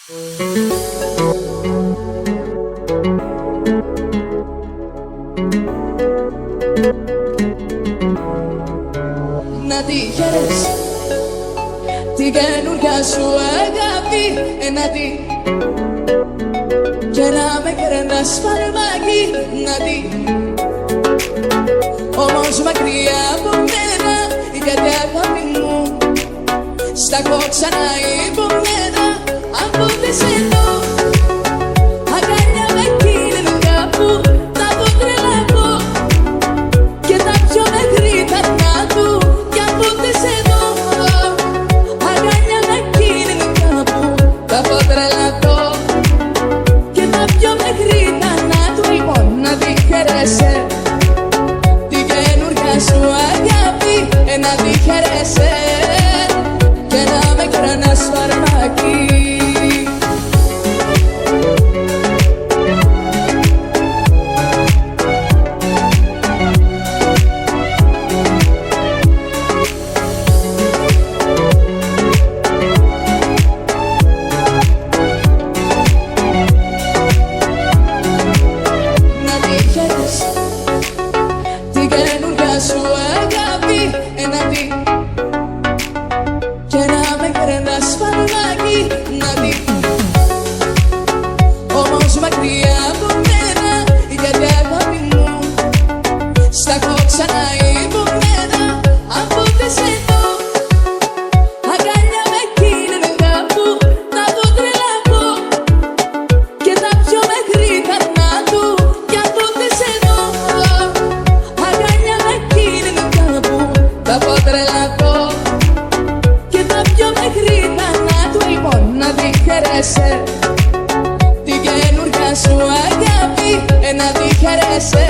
Να τη χαίρεσαι την καινούρια σου αγάπη, να τη και να με κρεμάς φαρμάκι, να τη όμως μακριά από μένα, γιατί αγάπη μου στα έχω ξανά υπομένα. Από δεν σε δω αγκαλιά με εκείνη κάπου θα το τρελαθώ και τα πιο μέχρι τα του. Κι από δεν σε δω αγκαλιά με εκείνη κάπου θα το τρελαθώ και τα πιο μέχρι τα του. Λοιπόν, να τη χαίρεσαι την καινούρια σου αγάπη, να τη χαίρεσαι και να με κρανάς φαρμάκι. Όμως μακριά από μένα, γιατί αγάπη μου στα έχω ξανά υπομένα. Από δεν σε δω αγκαλιά με εκείνη κάπου θα το τρελαθώ και τα πιο μέχρι τα του. Κι από δεν σε δω αγκαλιά με εκείνη κάπου θα το τρελαθώ και τα πιο μέχρι τα του. Λοιπόν, να τη χαίρεσαι την καινούρια σου αγάπη, να τη χαίρεσαι